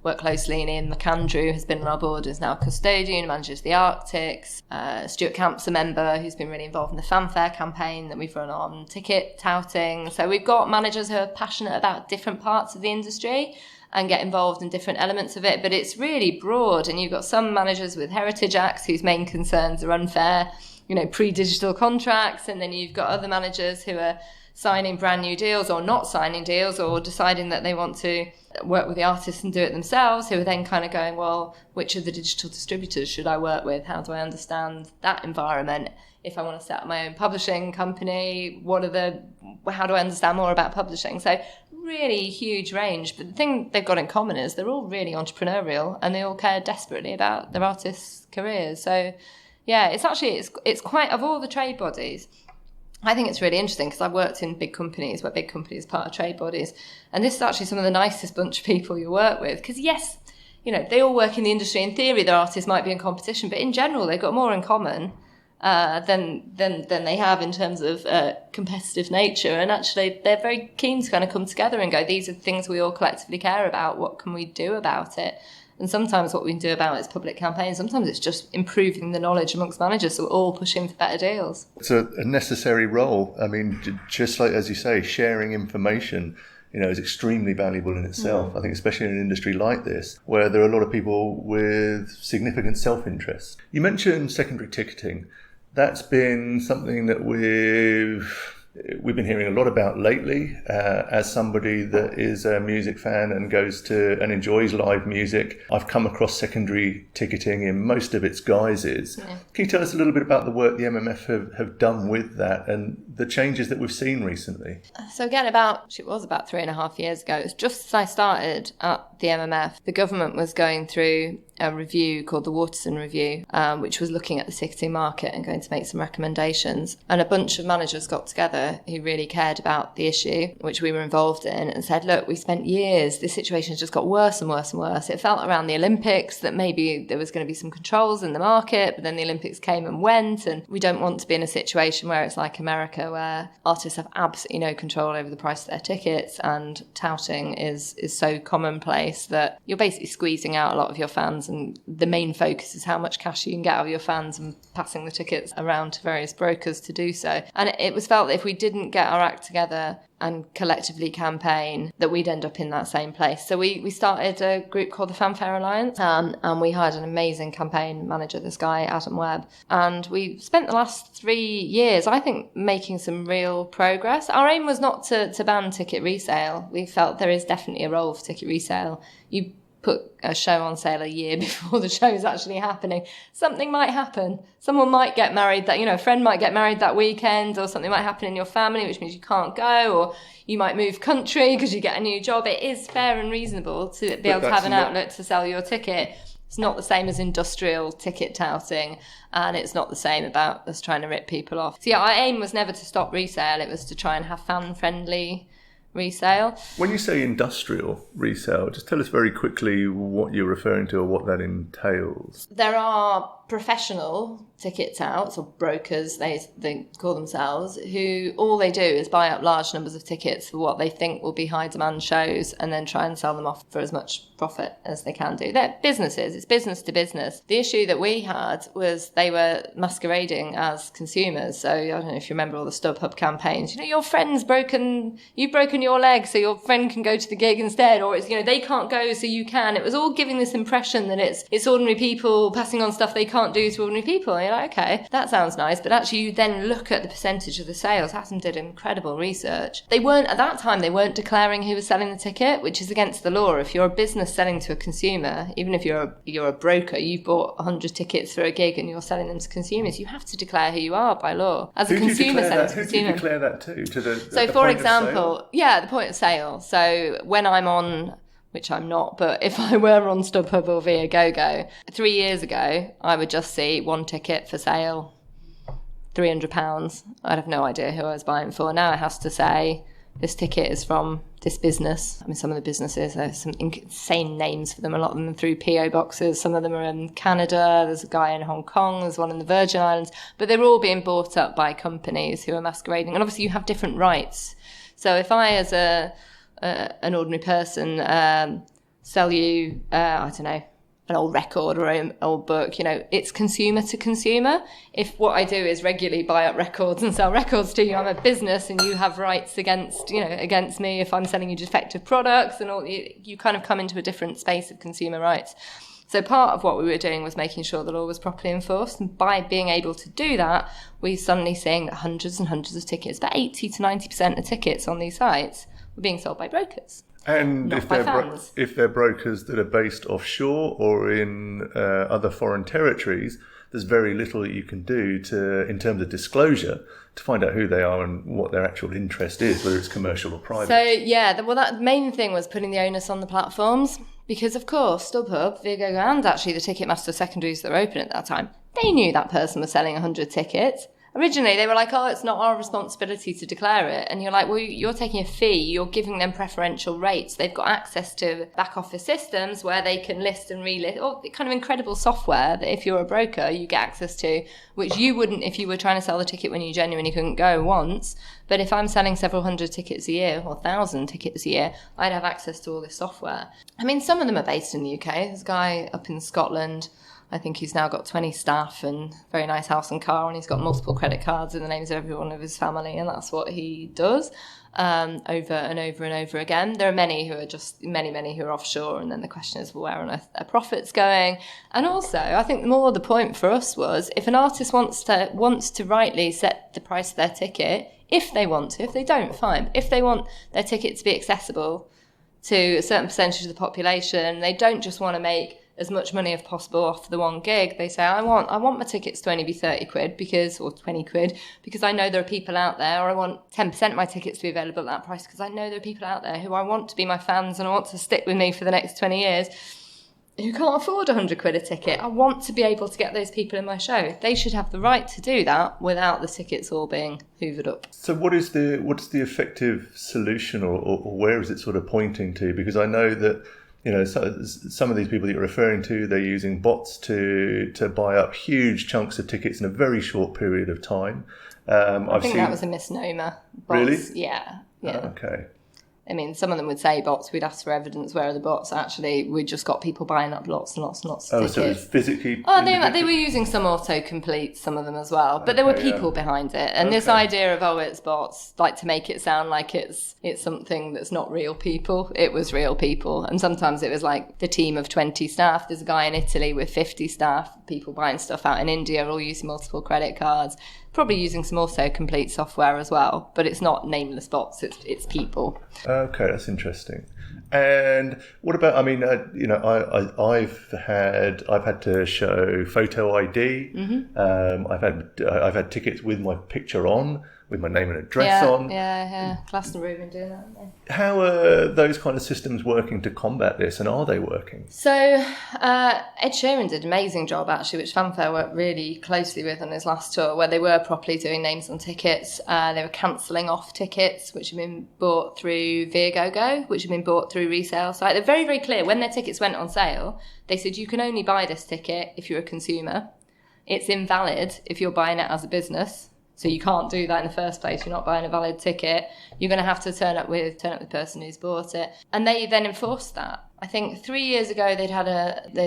worked closely, and Ian McAndrew has been on our board, is now a custodian, manages the Arctics. Stuart Camp's a member who's been really involved in the fanfare campaign that we've run on ticket touting. So we've got managers who are passionate about different parts of the industry and get involved in different elements of it, but it's really broad. And you've got some managers with heritage acts whose main concerns are unfair, you know, pre-digital contracts, and then you've got other managers who are signing brand new deals or not signing deals or deciding that they want to work with the artists and do it themselves, who are then kind of going, well, which of the digital distributors should I work with? How do I understand that environment? If I want to set up my own publishing company, how do I understand more about publishing? So really huge range. But the thing they've got in common is they're all really entrepreneurial and they all care desperately about their artists' careers. So yeah, it's quite, of all the trade bodies, I think it's really interesting because I've worked in big companies where big companies are part of trade bodies. And this is actually some of the nicest bunch of people you work with. Because yes, you know, they all work in the industry. In theory, their artists might be in competition, but in general, they've got more in common than they have in terms of competitive nature. And actually, they're very keen to kind of come together and go, these are things we all collectively care about. What can we do about it? And sometimes what we can do about it is public campaigns. Sometimes it's just improving the knowledge amongst managers so we're all pushing for better deals. It's a necessary role. I mean, just like, as you say, sharing information, you know, is extremely valuable in itself. I think especially in an industry like this, where there are a lot of people with significant self-interest. You mentioned secondary ticketing. That's been something that we've been hearing a lot about lately. As somebody that is a music fan and goes to and enjoys live music, I've come across secondary ticketing in most of its guises. Yeah. Can you tell us a little bit about the work the MMF have done with that and the changes that we've seen recently? So again, it was about 3.5 years ago. It was just as I started at the MMF. The government was going through a review called the Waterson Review, which was looking at the ticketing market and going to make some recommendations. And a bunch of managers got together who really cared about the issue, which we were involved in, and said, look, we spent years, this situation has just got worse and worse and worse. It felt around the Olympics that maybe there was going to be some controls in the market, but then the Olympics came and went, and we don't want to be in a situation where it's like America, where artists have absolutely no control over the price of their tickets, and touting is so commonplace that you're basically squeezing out a lot of your fans, and the main focus is how much cash you can get out of your fans and passing the tickets around to various brokers to do so. And it was felt that if we didn't get our act together and collectively campaign, that we'd end up in that same place. So we started a group called the Fanfare Alliance, and we hired an amazing campaign manager, this guy, Adam Webb. And we spent the last 3 years, I think, making some real progress. Our aim was not to ban ticket resale. We felt there is definitely a role for ticket resale. You put a show on sale a year before the show is actually happening, something might happen. Someone might get married a friend might get married that weekend, or something might happen in your family, which means you can't go, or you might move country because you get a new job. It is fair and reasonable to be able to have an outlet to sell your ticket. It's not the same as industrial ticket touting, and it's not the same about us trying to rip people off. So yeah, our aim was never to stop resale. It was to try and have fan-friendly resale. When you say industrial resale, just tell us very quickly what you're referring to or what that entails. There are professional ticket touts, or brokers they call themselves, who all they do is buy up large numbers of tickets for what they think will be high demand shows, and then try and sell them off for as much profit as they can do. They're businesses, it's business to business. The issue that we had was they were masquerading as consumers. So I don't know if you remember all the StubHub campaigns, your friend's you've broken your leg so your friend can go to the gig instead, or it's they can't go so you can. It was all giving this impression that it's ordinary people passing on stuff they can't do to ordinary people. And you're like, okay, that sounds nice, but actually you then look at the percentage of the sales. Adam did incredible research. At that time they weren't declaring who was selling the ticket, which is against the law. If you're a business selling to a consumer, even if you're a broker, you've bought 100 tickets for a gig and you're selling them to consumers, you have to declare who you are by law. As a consumer selling to consumer. Who do you declare that to the for example, the point of sale. So when I'm on, which I'm not, but if I were on StubHub or Viagogo, 3 years ago, I would just see one ticket for sale, £300. I'd have no idea who I was buying for. Now it has to say, this ticket is from this business. I mean, some of the businesses, there's some insane names for them. A lot of them are through PO boxes. Some of them are in Canada. There's a guy in Hong Kong. There's one in the Virgin Islands. But they're all being bought up by companies who are masquerading. And obviously you have different rights. So if I, as an ordinary person, sell you, I don't know, an old record or an old book, it's consumer to consumer. If what I do is regularly buy up records and sell records to you, I'm a business and you have rights against me if I'm selling you defective products and all. You kind of come into a different space of consumer rights. So part of what we were doing was making sure the law was properly enforced. And by being able to do that, we're suddenly seeing that hundreds and hundreds of tickets, about 80 to 90% of tickets on these sites were being sold by brokers. And if they're brokers that are based offshore or in other foreign territories, there's very little that you can do in terms of disclosure to find out who they are and what their actual interest is, whether it's commercial or private. So that main thing was putting the onus on the platforms, because of course StubHub, Viagogo, and actually the Ticketmaster secondaries that were open at that time, they knew that person was selling 100 tickets. Originally, they were like, it's not our responsibility to declare it. And you're like, well, you're taking a fee. You're giving them preferential rates. They've got access to back office systems where they can list and relist, or kind of incredible software that if you're a broker, you get access to, which you wouldn't if you were trying to sell the ticket when you genuinely couldn't go once. But if I'm selling several hundred tickets a year or 1,000 tickets a year, I'd have access to all this software. I mean, some of them are based in the UK. There's a guy up in Scotland, I think he's now got 20 staff and very nice house and car, and he's got multiple credit cards in the names of everyone of his family, and that's what he does over and over and over again. There are many who are offshore, and then the question is, well, where on earth are their profits going? And also, I think the point for us was, if an artist wants to rightly set the price of their ticket, if they want to, if they don't, fine. If they want their ticket to be accessible to a certain percentage of the population, they don't just want to make as much money as possible off the one gig. They say, I want my tickets to only be 30 quid or 20 quid because I know there are people out there, or I want 10% of my tickets to be available at that price because I know there are people out there who I want to be my fans and I want to stick with me for the next 20 years. who can't afford £100 a ticket. I want to be able to get those people in my show. They should have the right to do that without the tickets all being hoovered up. So what's the effective solution, or where is it sort of pointing to? Because I know that, you know, some of these people that you're referring to, they're using bots to buy up huge chunks of tickets in a very short period of time. I think that was a misnomer. Bots, really? Yeah. Okay. I mean, some of them would say bots. We'd ask for evidence. Where are the bots? Actually, we just got people buying up lots and lots and lots of tickets. So it was physically... They were using some autocomplete, some of them as well. But there were people behind it. And this idea of, it's bots, like to make it sound like it's something that's not real people. It was real people. And sometimes it was like the team of 20 staff. There's a guy in Italy with 50 staff, people buying stuff out in India, all using multiple credit cards. Probably using some autocomplete software as well, but it's not nameless bots, it's people. Okay, that's interesting. And what about, I mean, I've had to show photo ID. Mm-hmm. I've had tickets with my picture on, with my name and address on. Yeah. Glastonbury have been doing that, haven't they? How are those kind of systems working to combat this, and are they working? So Ed Sheeran did an amazing job, actually, which Fanfare worked really closely with on his last tour, where they were properly doing names on tickets. They were cancelling off tickets, which had been bought through Viagogo, which had been bought through resale site. They're very, very clear. When their tickets went on sale, they said, you can only buy this ticket if you're a consumer. It's invalid if you're buying it as a business. So you can't do that in the first place. You're not buying a valid ticket. You're going to have to turn up with the person who's bought it. And they then enforced that. I think 3 years ago they'd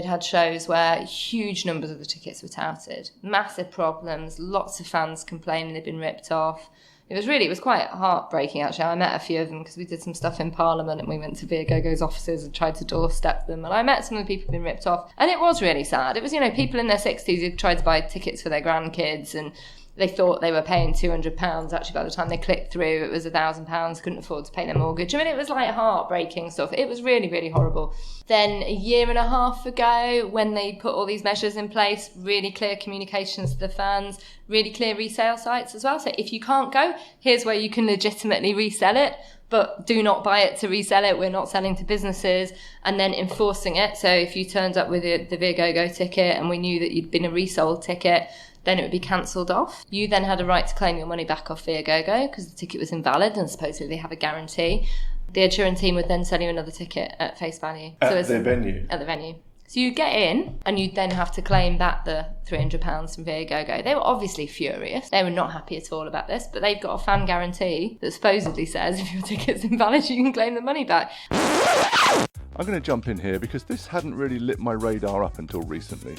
had shows where huge numbers of the tickets were touted. Massive problems, lots of fans complaining they'd been ripped off. It was quite heartbreaking, actually. I met a few of them because we did some stuff in Parliament and we went to Viagogo's offices and tried to doorstep them. And I met some of the people who'd been ripped off. And it was really sad. It was, people in their 60s who'd tried to buy tickets for their grandkids, and they thought they were paying £200. Actually, by the time they clicked through, it was £1,000, couldn't afford to pay their mortgage. I mean, it was like heartbreaking stuff. It was really, really horrible. Then a year and a half ago, when they put all these measures in place, really clear communications to the fans, really clear resale sites as well. So if you can't go, here's where you can legitimately resell it, but do not buy it to resell it. We're not selling to businesses. And then enforcing it. So if you turned up with the Viagogo ticket and we knew that you'd been a resold ticket, then it would be cancelled off. You then had a right to claim your money back off Viagogo because the ticket was invalid and supposedly they have a guarantee. The Ed Sheeran team would then sell you another ticket at face value. At the venue? At the venue. So you get in and you'd then have to claim back the £300 from Viagogo. They were obviously furious. They were not happy at all about this, but they've got a fan guarantee that supposedly says if your ticket's invalid, you can claim the money back. I'm going to jump in here because this hadn't really lit my radar up until recently.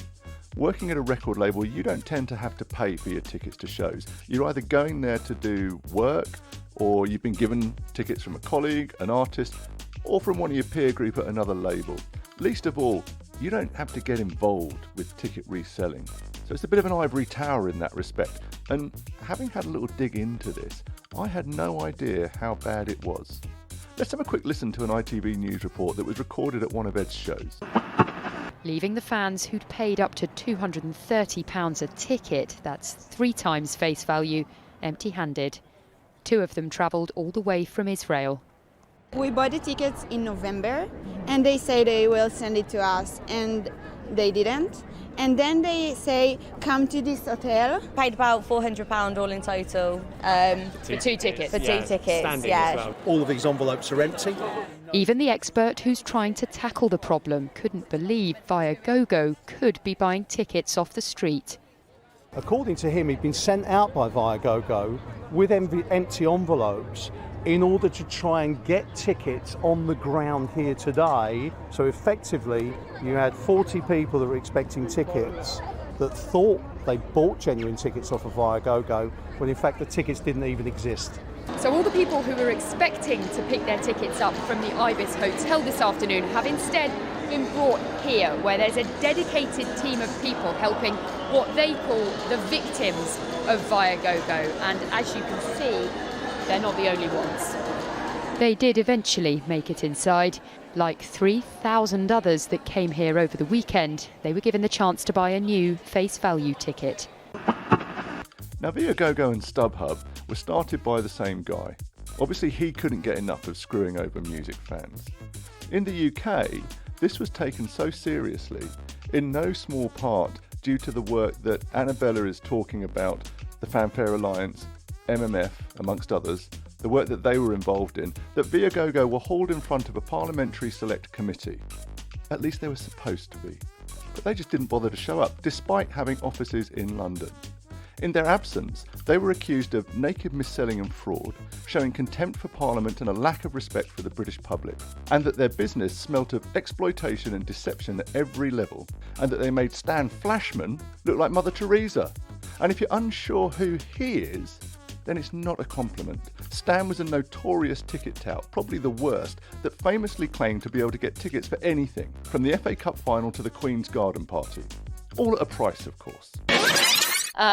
Working at a record label, you don't tend to have to pay for your tickets to shows. You're either going there to do work, or you've been given tickets from a colleague, an artist, or from one of your peer group at another label. Least of all, you don't have to get involved with ticket reselling. So it's a bit of an ivory tower in that respect. And having had a little dig into this, I had no idea how bad it was. Let's have a quick listen to an ITV News report that was recorded at one of Ed's shows. Leaving the fans who'd paid up to £230 a ticket, that's 3 times face value, empty-handed. 2 of them travelled all the way from Israel. We bought the tickets in November and they say they will send it to us, and they didn't. And then they say, come to this hotel. Paid about £400 all in total. For 2 tickets. For 2 tickets, Standing yeah. as well. All of these envelopes are empty. Even the expert who's trying to tackle the problem couldn't believe Viagogo could be buying tickets off the street. According to him, he'd been sent out by Viagogo with empty envelopes in order to try and get tickets on the ground here today. So effectively, you had 40 people that were expecting tickets that thought they bought genuine tickets off of Viagogo, when in fact the tickets didn't even exist. So all the people who were expecting to pick their tickets up from the Ibis Hotel this afternoon have instead been brought here, where there's a dedicated team of people helping what they call the victims of Viagogo. And as you can see, they're not the only ones. They did eventually make it inside. Like 3,000 others that came here over the weekend, they were given the chance to buy a new face value ticket. Now, Viagogo and StubHub were started by the same guy. Obviously, he couldn't get enough of screwing over music fans. In the UK, This was taken so seriously, in no small part due to the work that Annabella is talking about, the Fanfare Alliance, MMF, amongst others, the work that they were involved in, that Viagogo were hauled in front of a parliamentary select committee. At least they were supposed to be. But they just didn't bother to show up, despite having offices in London. In their absence, they were accused of naked mis-selling and fraud, showing contempt for Parliament and a lack of respect for the British public, and that their business smelt of exploitation and deception at every level, and that they made Stan Flashman look like Mother Teresa. And if you're unsure who he is, then it's not a compliment. Stan was a notorious ticket tout, probably the worst, that famously claimed to be able to get tickets for anything, from the FA Cup final to the Queen's garden party. All at a price, of course.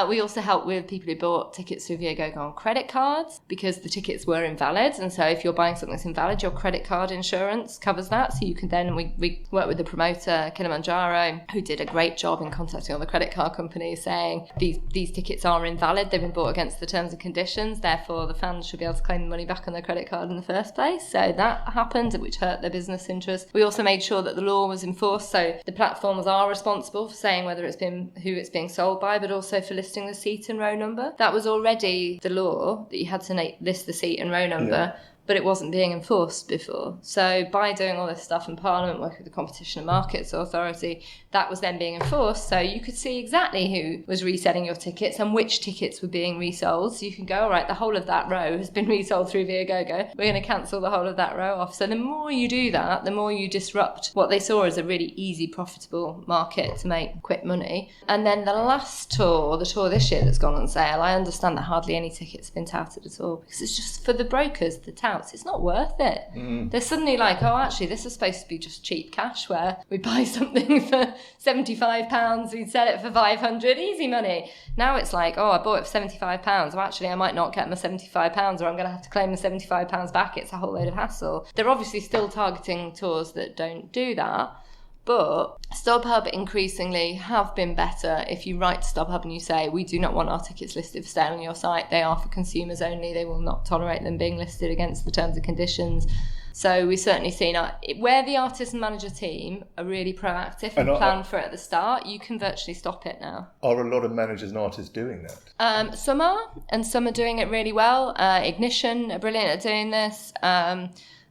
We also helped with people who bought tickets through Viagogo on credit cards because the tickets were invalid. And so if you're buying something that's invalid, your credit card insurance covers that. So you can then, we worked with the promoter, Kilimanjaro, who did a great job in contacting all the credit card companies saying these tickets are invalid. They've been bought against the terms and conditions. Therefore, the fans should be able to claim the money back on their credit card in the first place. So that happened, which hurt their business interest. We also made sure that the law was enforced. So the platforms are responsible for saying who it's being sold by, but also for listing the seat and row number. That was already the law, that you had to list the seat and row number, but it wasn't being enforced before. So by doing all this stuff in Parliament, working with the Competition and Markets Authority, that was then being enforced. So you could see exactly who was reselling your tickets and which tickets were being resold. So you can go, all right, the whole of that row has been resold through Viagogo. We're going to cancel the whole of that row off. So the more you do that, the more you disrupt what they saw as a really easy, profitable market to make quick money. And then the last tour, the tour this year that's gone on sale, I understand that hardly any tickets have been touted at all because it's just for the brokers, the touts. It's not worth it. They're suddenly like, oh, actually, this is supposed to be just cheap cash where we buy something for £75, we'd sell it for 500, easy money. Now it's like, oh, I bought it for £75. Well, actually, I might not get my £75 or I'm going to have to claim the £75 back. It's a whole load of hassle. They're obviously still targeting tours that don't do that. But StubHub increasingly have been better. If you write to StubHub and you say, we do not want our tickets listed for sale on your site, they are for consumers only, they will not tolerate them being listed against the terms and conditions. So we've certainly seen where the artist and manager team are really proactive and plan for it at the start, you can virtually stop it now. Are a lot of managers and artists doing that? Some are, and some are doing it really well. Ignition are brilliant at doing this.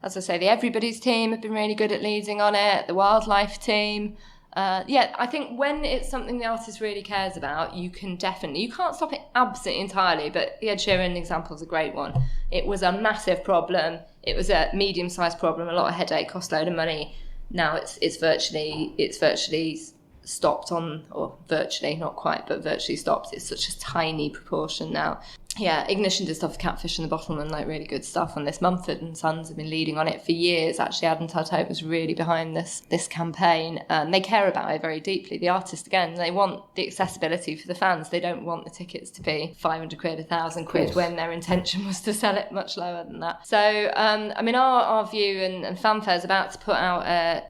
As I say, the Everybody's team have been really good at leading on it, the Wildlife team. I think when it's something the artist really cares about, you can't stop it absolutely entirely, but the Ed Sheeran example is a great one. It was a massive problem. It was a medium-sized problem, a lot of headache, cost a load of money. Now it's virtually stopped or virtually, not quite, but virtually stopped. It's such a tiny proportion now. Yeah, Ignition did stuff with Catfish and the Bottlemen, like really good stuff on this. Mumford and Sons have been leading on it for years. Actually, Adam Tudhope was really behind this campaign. They care about it very deeply. The artists, again, they want the accessibility for the fans. They don't want the tickets to be 500 quid, 1,000 quid, when their intention was to sell it much lower than that. So, our view, and Fanfare is about to put out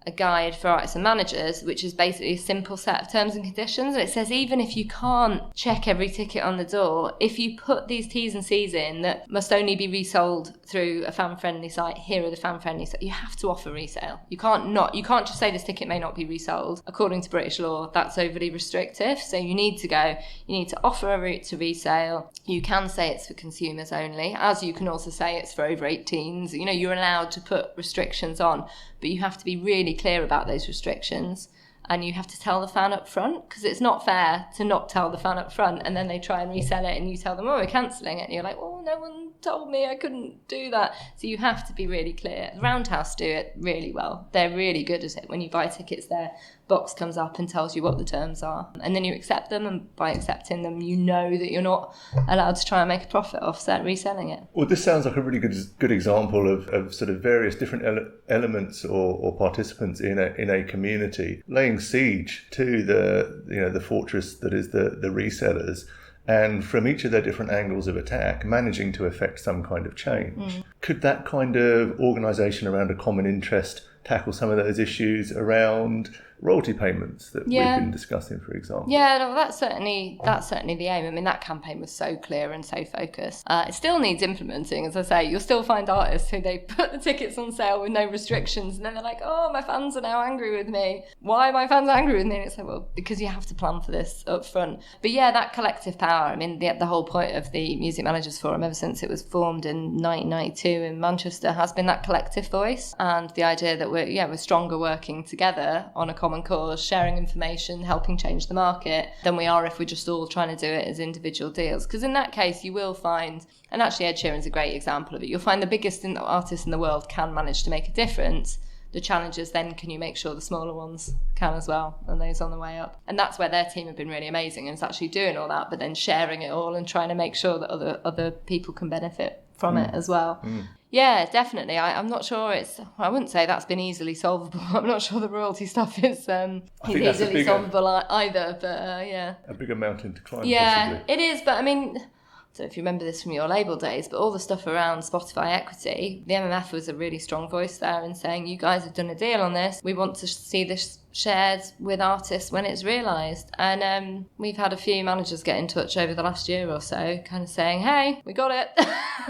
a guide for artists and managers, which is basically a simple set of terms and conditions. And it says even if you can't check every ticket on the door, if you put these T's and C's in that must only be resold through a fan-friendly site, here are the fan-friendly sites, you have to offer resale. You can't just say this ticket may not be resold. According to British law, that's overly restrictive. So you need to offer a route to resale. You can say it's for consumers only, as you can also say it's for over 18s. You know, you're allowed to put restrictions on, but you have to be really clear about those restrictions. And you have to tell the fan up front, because it's not fair to not tell the fan up front and then they try and resell it and you tell them, oh, we're cancelling it. And you're like, well, no one told me I couldn't do that. So you have to be really clear. The Roundhouse do it really well. They're really good at it. When you buy tickets, their box comes up and tells you what the terms are. And then you accept them, and by accepting them, you know that you're not allowed to try and make a profit off reselling it. Well, this sounds like a really good example of sort of various different elements or participants in a community laying siege to the fortress that is the resellers, and from each of their different angles of attack managing to effect some kind of change. Could that kind of organisation around a common interest tackle some of those issues around royalty payments that we've been discussing, for example. Yeah, no, that's certainly the aim. I mean, that campaign was so clear and so focused. It still needs implementing, as I say. You'll still find artists who they put the tickets on sale with no restrictions, and then they're like, oh, my fans are now angry with me. Why are my fans angry with me? And it's like, well, because you have to plan for this up front. But yeah, that collective power. I mean, the whole point of the Music Managers Forum, ever since it was formed in 1992 in Manchester, has been that collective voice and the idea that we're stronger working together on a common cause, sharing information, helping change the market, than we are if we're just all trying to do it as individual deals. Because in that case, you will find, and actually Ed Sheeran's a great example of it, you'll find the biggest artists in the world can manage to make a difference. The challenge is then, can you make sure the smaller ones can as well, and those on the way up? And that's where their team have been really amazing, and it's actually doing all that, but then sharing it all and trying to make sure that other people can benefit from it as well. Yeah, definitely. I'm not sure I wouldn't say that's been easily solvable. I'm not sure the royalty stuff is easily solvable either, but yeah. A bigger mountain to climb, yeah, possibly. It is, but I mean, I don't know if you remember this from your label days, but all the stuff around Spotify equity, the MMF was a really strong voice there in saying, you guys have done a deal on this. We want to see this shared with artists when it's realised. And we've had a few managers get in touch over the last year or so, kind of saying, hey, we got it.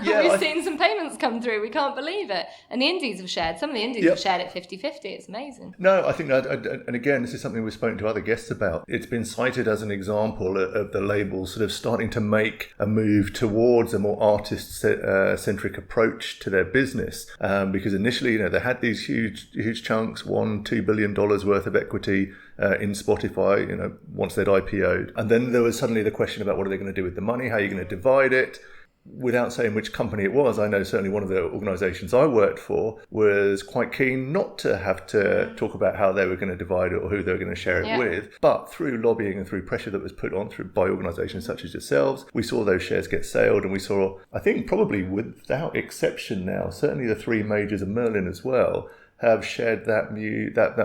Yeah, We've seen some payments come through. We can't believe it. And the indies have shared. Some of the indies have shared it 50-50. It's amazing. No, I think that, and again, this is something we've spoken to other guests about. It's been cited as an example of the labels sort of starting to make a move towards a more artist-centric approach to their business. Because initially, they had these huge chunks, $1-2 billion worth of equity in Spotify, once they'd IPO'd. And then there was suddenly the question about what are they going to do with the money? How are you going to divide it? Without saying which company it was, I know certainly one of the organisations I worked for was quite keen not to have to talk about how they were going to divide it or who they were going to share it with. But through lobbying and through pressure that was put on by organisations such as yourselves, we saw those shares get sailed, and we saw, I think probably without exception now, certainly the three majors and Merlin as well, have shared that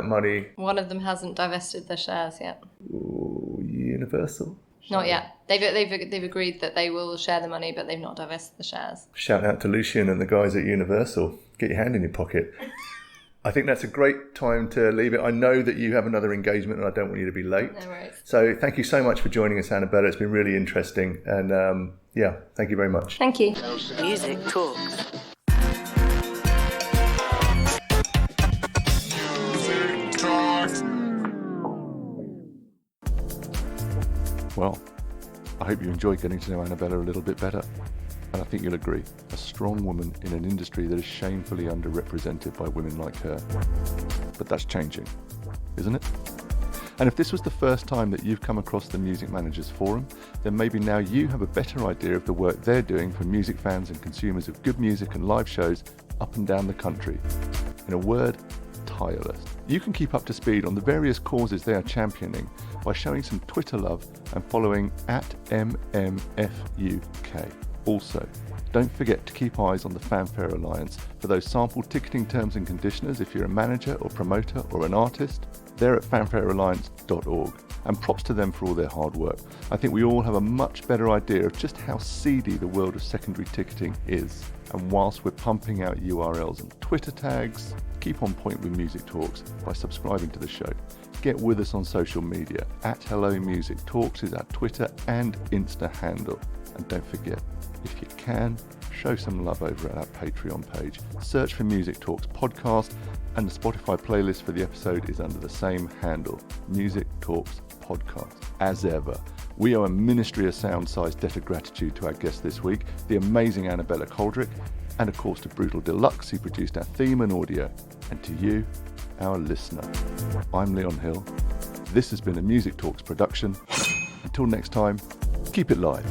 money. One of them hasn't divested their shares yet. Ooh, Universal? Not yet. They've agreed that they will share the money, but they've not divested the shares. Shout out to Lucian and the guys at Universal. Get your hand in your pocket. I think that's a great time to leave it. I know that you have another engagement and I don't want you to be late. No worries. So thank you so much for joining us, Annabella. It's been really interesting. And thank you very much. Thank you. Music Talks. Well, I hope you enjoyed getting to know Annabella a little bit better. And I think you'll agree, a strong woman in an industry that is shamefully underrepresented by women like her. But that's changing, isn't it? And if this was the first time that you've come across the Music Managers Forum, then maybe now you have a better idea of the work they're doing for music fans and consumers of good music and live shows up and down the country. In a word, tireless. You can keep up to speed on the various causes they are championing by showing some Twitter love and following @MMFUK. Also, don't forget to keep eyes on the Fanfare Alliance for those sample ticketing terms and conditioners if you're a manager or promoter or an artist. They're at fanfarealliance.org, and props to them for all their hard work. I think we all have a much better idea of just how seedy the world of secondary ticketing is. And whilst we're pumping out URLs and Twitter tags, keep on point with Music Talks by subscribing to the show. Get with us on social media. @HelloMusicTalks is our Twitter and Insta handle. And don't forget, if you can, show some love over at our Patreon page. Search for Music Talks podcast, and the Spotify playlist for the episode is under the same handle, Music Talks Podcast. As ever, we owe a Ministry of Sound-sized debt of gratitude to our guest this week, the amazing Annabella Coldrick, and of course to Brutal Deluxe, who produced our theme and audio, and to you, our listener. I'm Leon Hill. This has been a Music Talks production. Until next time, keep it live.